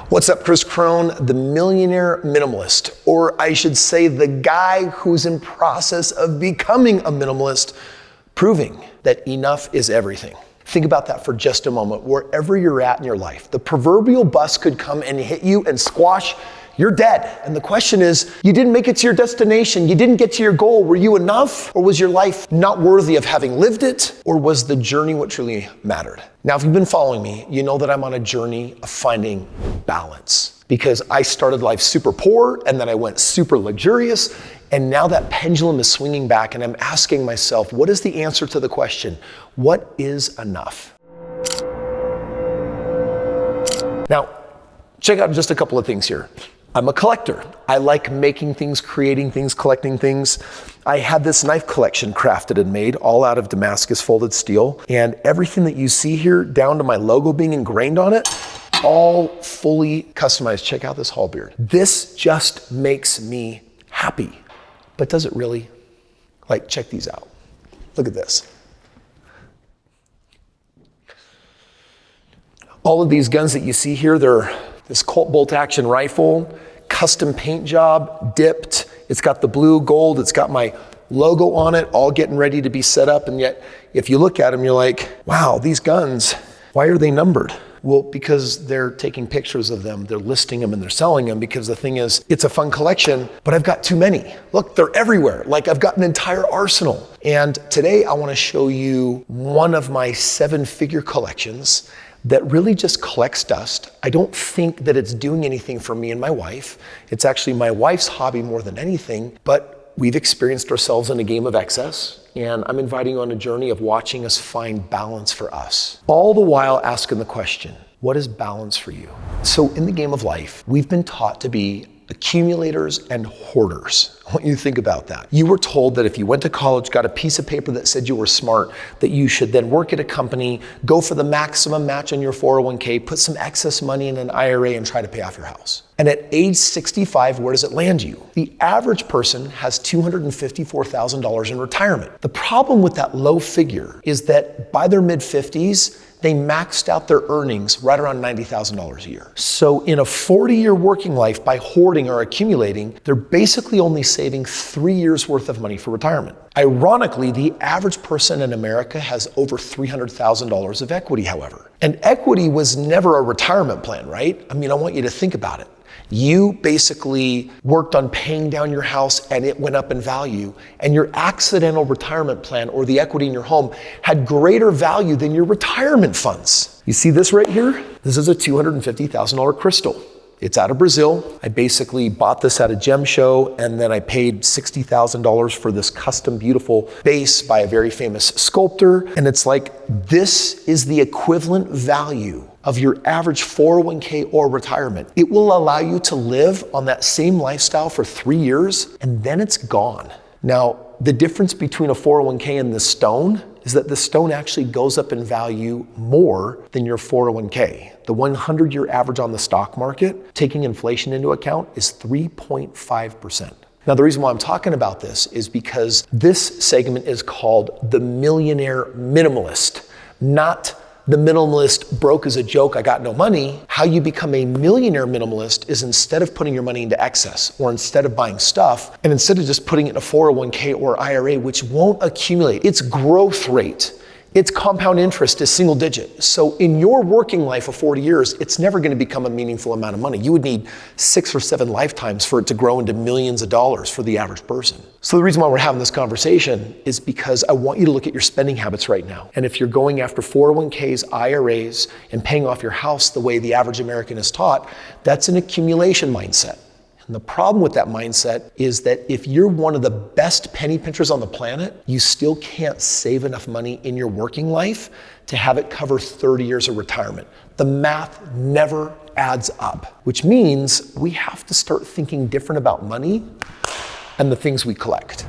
What's up, Kris Krohn, the Millionaire Minimalist, or I should say the guy who's in process of becoming a minimalist, proving that enough is everything. Think about that for just a moment. Wherever you're at in your life, the proverbial bus could come and hit you and squash. You're dead. And the question is, you didn't make it to your destination. You didn't get to your goal. Were you enough? Or was your life not worthy of having lived it? Or was the journey what truly mattered? Now, if you've been following me, you know that I'm on a journey of finding balance. Because I started life super poor, and then I went super luxurious, and now that pendulum is swinging back, and I'm asking myself, what is the answer to the question, what is enough? Now, check out just a couple of things here. I'm a collector. I like making things, creating things, collecting things. I had this knife collection crafted and made all out of Damascus folded steel. And everything that you see here, down to my logo being ingrained on it, all fully customized. Check out this halberd. This just makes me happy. But does it really? Like, check these out. Look at this. All of these guns that you see here, they're this Colt bolt action rifle, custom paint job, dipped. It's got the blue, gold, it's got my logo on it, all getting ready to be set up. And yet, if you look at them, you're like, wow, these guns, why are they numbered? Well, because they're taking pictures of them, they're listing them and they're selling them, because the thing is, it's a fun collection, but I've got too many. Look, they're everywhere. Like, I've got an entire arsenal. And today I want to show you one of my 7-figure collections that really just collects dust. I don't think that it's doing anything for me and my wife. It's actually my wife's hobby more than anything, but we've experienced ourselves in a game of excess, and I'm inviting you on a journey of watching us find balance for us. All the while asking the question, what is balance for you? So in the game of life, we've been taught to be accumulators and hoarders. I want you to think about that. You were told that if you went to college, got a piece of paper that said you were smart, that you should then work at a company, go for the maximum match on your 401k, put some excess money in an IRA and try to pay off your house. And at age 65, where does it land you? The average person has $254,000 in retirement. The problem with that low figure is that by their mid-50s, they maxed out their earnings right around $90,000 a year. So in a 40-year working life, by hoarding or accumulating, they're basically only saving 3 years worth of money for retirement. Ironically, the average person in America has over $300,000 of equity, however. And equity was never a retirement plan, right? I mean, I want you to think about it. You basically worked on paying down your house and it went up in value, and your accidental retirement plan or the equity in your home had greater value than your retirement funds. You see this right here? This is a $250,000 crystal. It's out of Brazil. I basically bought this at a gem show, and then I paid $60,000 for this custom beautiful base by a very famous sculptor. And it's like, this is the equivalent value of your average 401k or retirement. It will allow you to live on that same lifestyle for 3 years, and then it's gone. Now, the difference between a 401k and the stone is that the stone actually goes up in value more than your 401k. The 100-year average on the stock market, taking inflation into account, is 3.5%. Now, the reason why I'm talking about this is because this segment is called the Millionaire Minimalist, not the minimalist broke as a joke, I got no money. How you become a millionaire minimalist is, instead of putting your money into excess, or instead of buying stuff, and instead of just putting it in a 401k or IRA, which won't accumulate, its growth rate, its compound interest is single digit. So in your working life of 40 years, it's never going to become a meaningful amount of money. You would need 6 or 7 lifetimes for it to grow into millions of dollars for the average person. So the reason why we're having this conversation is because I want you to look at your spending habits right now. And if you're going after 401ks, IRAs, and paying off your house the way the average American is taught, that's an accumulation mindset. And the problem with that mindset is that if you're one of the best penny pinchers on the planet, you still can't save enough money in your working life to have it cover 30 years of retirement. The math never adds up, which means we have to start thinking different about money and the things we collect.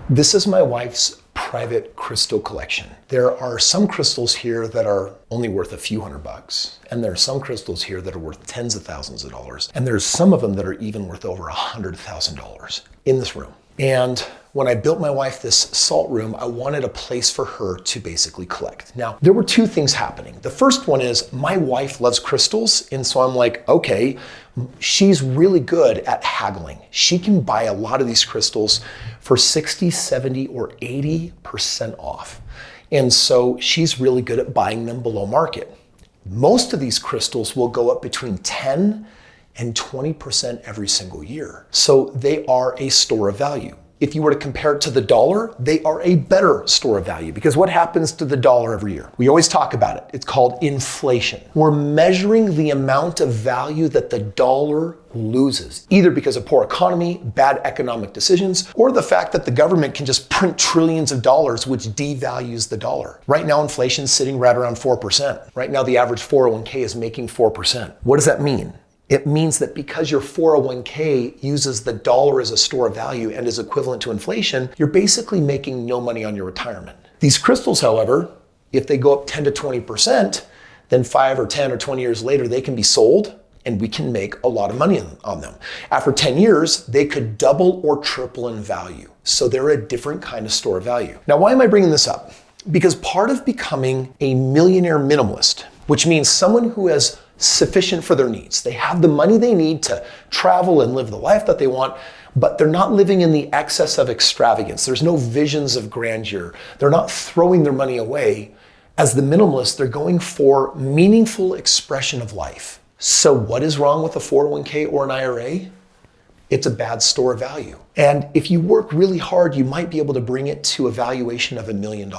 This is my wife's private crystal collection. There are some crystals here that are only worth a few $100, and there are some crystals here that are worth tens of thousands of dollars, and there's some of them that are even worth over $100,000 in this room. And when I built my wife this salt room, I wanted a place for her to basically collect. Now, there were two things happening. The first one is my wife loves crystals. And so I'm like, okay, she's really good at haggling. She can buy a lot of these crystals for 60, 70, or 80% off. And so she's really good at buying them below market. Most of these crystals will go up between 10 and 20% every single year. So they are a store of value. If you were to compare it to the dollar, they are a better store of value, because what happens to the dollar every year? We always talk about it. It's called inflation. We're measuring the amount of value that the dollar loses, either because of poor economy, bad economic decisions, or the fact that the government can just print trillions of dollars, which devalues the dollar. Right now, inflation's sitting right around 4%. Right now, the average 401k is making 4%. What does that mean? It means that because your 401k uses the dollar as a store of value and is equivalent to inflation, you're basically making no money on your retirement. These crystals, however, if they go up 10 to 20%, then 5 or 10 or 20 years later, they can be sold and we can make a lot of money on them. After 10 years, they could double or triple in value. So they're a different kind of store of value. Now, why am I bringing this up? Because part of becoming a millionaire minimalist, which means someone who has sufficient for their needs. They have the money they need to travel and live the life that they want, but they're not living in the excess of extravagance. There's no visions of grandeur. They're not throwing their money away. As the minimalist, they're going for meaningful expression of life. So what is wrong with a 401k or an IRA? It's a bad store of value. And if you work really hard, you might be able to bring it to a valuation of $1 million.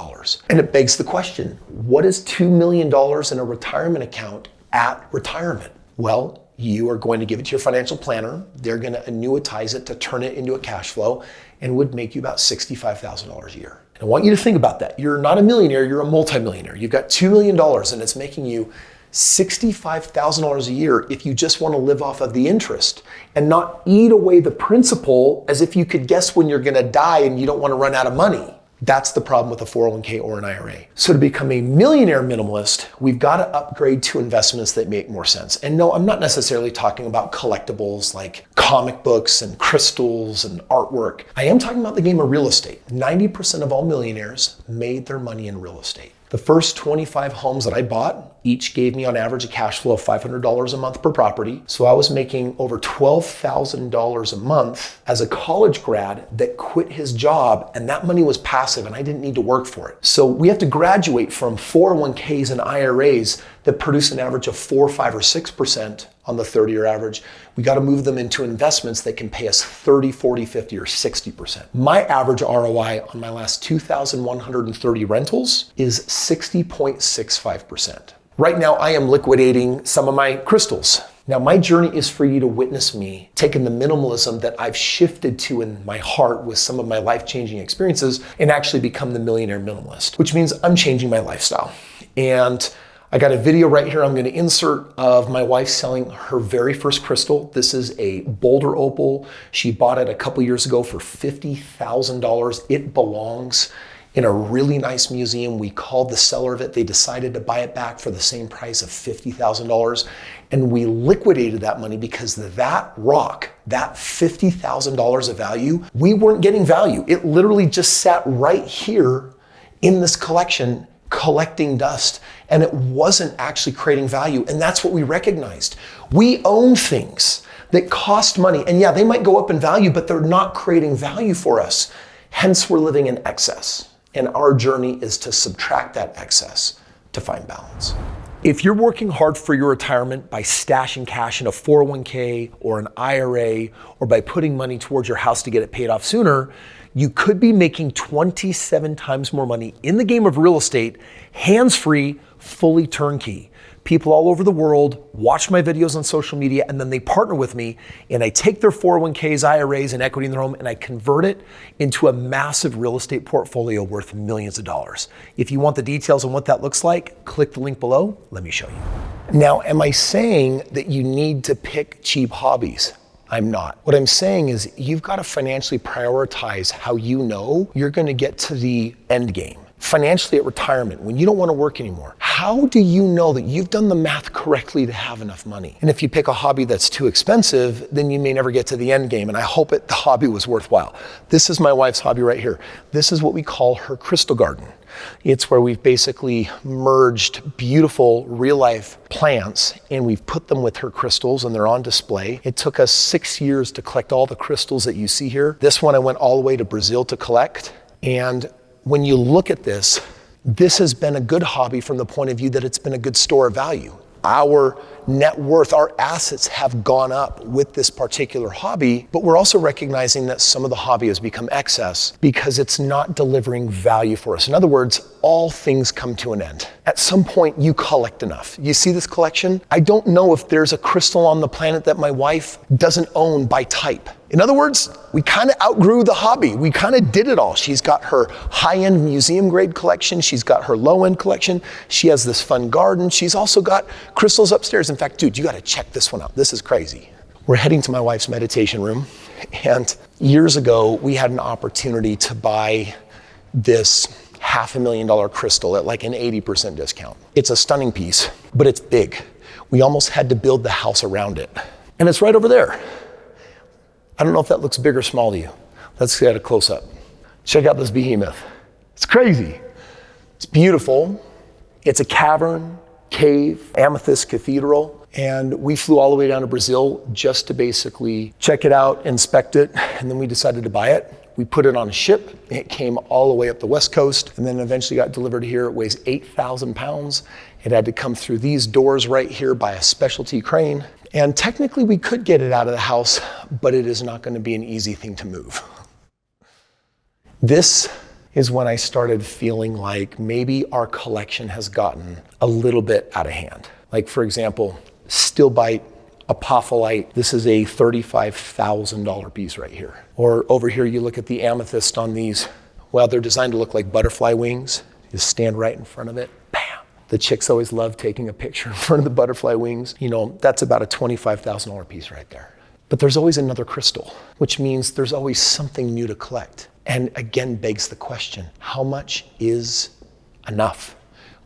And it begs the question, what is $2 million in a retirement account at retirement? Well, you are going to give it to your financial planner. They're going to annuitize it to turn it into a cash flow and would make you about $65,000 a year. And I want you to think about that. You're not a millionaire, you're a multimillionaire. You've got $2 million and it's making you $65,000 a year if you just want to live off of the interest and not eat away the principal as if you could guess when you're going to die and you don't want to run out of money. That's the problem with a 401k or an IRA. So to become a millionaire minimalist, we've got to upgrade to investments that make more sense. And no, I'm not necessarily talking about collectibles like comic books and crystals and artwork. I am talking about the game of real estate. 90% of all millionaires made their money in real estate. The first 25 homes that I bought each gave me on average a cash flow of $500 a month per property. So I was making over $12,000 a month as a college grad that quit his job, and that money was passive and I didn't need to work for it. So we have to graduate from 401ks and IRAs that produce an average of 4, 5, or 6% on the 30-year average. We got to move them into investments that can pay us 30, 40, 50, or 60%. My average ROI on my last 2,130 rentals is 60.65%. Right now, I am liquidating some of my crystals. Now, my journey is for you to witness me taking the minimalism that I've shifted to in my heart with some of my life-changing experiences and actually become the millionaire minimalist, which means I'm changing my lifestyle. And I got a video right here I'm going to insert of my wife selling her very first crystal. This is a Boulder opal. She bought it a couple years ago for $50,000. It belongs in a really nice museum. We called the seller of it. They decided to buy it back for the same price of $50,000. And we liquidated that money because that rock, that $50,000 of value, we weren't getting value. It literally just sat right here in this collection collecting dust, and it wasn't actually creating value. And that's what we recognized. We own things that cost money, and yeah, they might go up in value, but they're not creating value for us. Hence, we're living in excess. And our journey is to subtract that excess to find balance. If you're working hard for your retirement by stashing cash in a 401k or an IRA, or by putting money towards your house to get it paid off sooner, you could be making 27 times more money in the game of real estate, hands-free, fully turnkey. People all over the world watch my videos on social media, and then they partner with me, and I take their 401ks, IRAs, and equity in their home, and I convert it into a massive real estate portfolio worth millions of dollars. If you want the details on what that looks like, click the link below. Let me show you. Now, am I saying that you need to pick cheap hobbies? I'm not. What I'm saying is you've got to financially prioritize how you know you're going to get to the end game. financially at retirement, when you don't want to work anymore, how do you know that you've done the math correctly to have enough money? And if you pick a hobby that's too expensive, then you may never get to the end game. And I hope the hobby was worthwhile. This is my wife's hobby right here. This is what we call her crystal garden. It's where we've basically merged beautiful real life plants and we've put them with her crystals and they're on display. It took us 6 years to collect all the crystals that you see here. This one I went all the way to Brazil to collect. And when you look at this has been a good hobby from the point of view that it's been a good store of value. Our net worth, our assets have gone up with this particular hobby, but we're also recognizing that some of the hobby has become excess because it's not delivering value for us. In other words, all things come to an end. At some point, you collect enough. You see this collection? I don't know if there's a crystal on the planet that my wife doesn't own by type. In other words, we kind of outgrew the hobby. We kind of did it all. She's got her high-end museum grade collection. She's got her low-end collection. She has this fun garden. She's also got crystals upstairs. In fact, dude, you got to check this one out. This is crazy. We're heading to my wife's meditation room. And years ago, we had an opportunity to buy this $500,000 crystal at like an 80% discount. It's a stunning piece, but it's big. We almost had to build the house around it. And it's right over there. I don't know if that looks big or small to you. Let's get a close up. Check out this behemoth. It's crazy. It's beautiful. It's a cavern, cave, amethyst cathedral. And we flew all the way down to Brazil just to basically check it out, inspect it, and then we decided to buy it. We put it on a ship. It came all the way up the West Coast and then eventually got delivered here. It weighs 8,000 pounds. It had to come through these doors right here by a specialty crane. And technically we could get it out of the house, but it is not going to be an easy thing to move. This is when I started feeling like maybe our collection has gotten a little bit out of hand. Like for example, stilbite, apophyllite. This is a $35,000 piece right here. Or over here, you look at the amethyst on these. Well, they're designed to look like butterfly wings. You stand right in front of it. Bam. The chicks always love taking a picture in front of the butterfly wings. You know, that's about a $25,000 piece right there. But there's always another crystal, which means there's always something new to collect. And again, begs the question, how much is enough?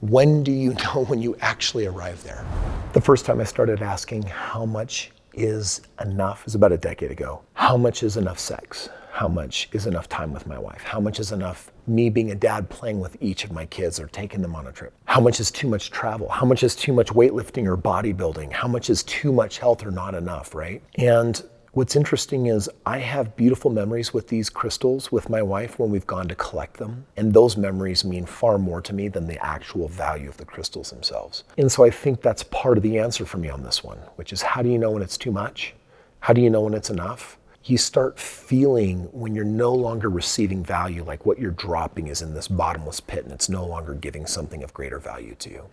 When do you know when you actually arrive there? The first time I started asking how much is enough is about a decade ago. How much is enough sex? How much is enough time with my wife? How much is enough me being a dad playing with each of my kids or taking them on a trip? How much is too much travel? How much is too much weightlifting or bodybuilding? How much is too much health or not enough, right? And what's interesting is I have beautiful memories with these crystals with my wife when we've gone to collect them. And those memories mean far more to me than the actual value of the crystals themselves. And so I think that's part of the answer for me on this one, which is how do you know when it's too much? How do you know when it's enough? You start feeling when you're no longer receiving value, like what you're dropping is in this bottomless pit and it's no longer giving something of greater value to you.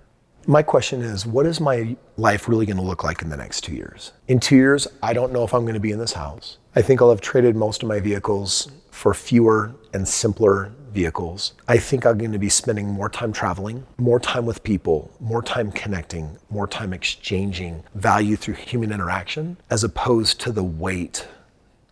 My question is, what is my life really going to look like in the next 2 years? In 2 years, I don't know if I'm going to be in this house. I think I'll have traded most of my vehicles for fewer and simpler vehicles. I think I'm going to be spending more time traveling, more time with people, more time connecting, more time exchanging value through human interaction, as opposed to the weight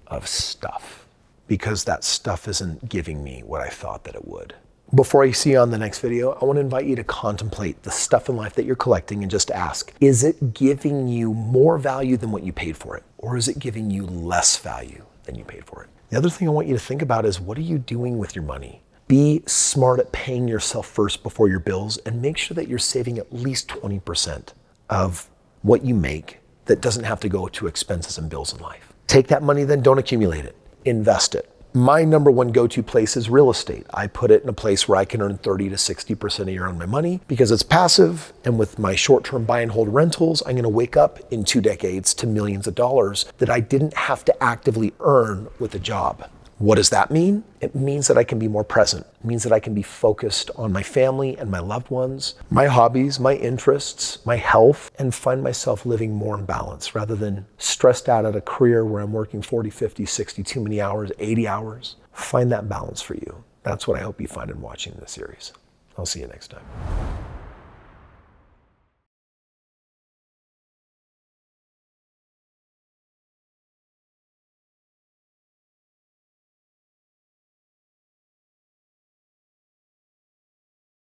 of stuff, because that stuff isn't giving me what I thought that it would. Before I see you on the next video, I want to invite you to contemplate the stuff in life that you're collecting and just ask, is it giving you more value than what you paid for it? Or is it giving you less value than you paid for it? The other thing I want you to think about is, what are you doing with your money? Be smart at paying yourself first before your bills, and make sure that you're saving at least 20% of what you make that doesn't have to go to expenses and bills in life. Take that money, then don't accumulate it. Invest it. My number one go-to place is real estate. I put it in a place where I can earn 30 to 60% a year on my money because it's passive. And with my short-term buy and hold rentals, I'm going to wake up in 2 decades to millions of dollars that I didn't have to actively earn with a job. What does that mean? It means that I can be more present. It means that I can be focused on my family and my loved ones, my hobbies, my interests, my health, and find myself living more in balance rather than stressed out at a career where I'm working 40, 50, 60, too many hours, 80 hours. Find that balance for you. That's what I hope you find in watching this series. I'll see you next time.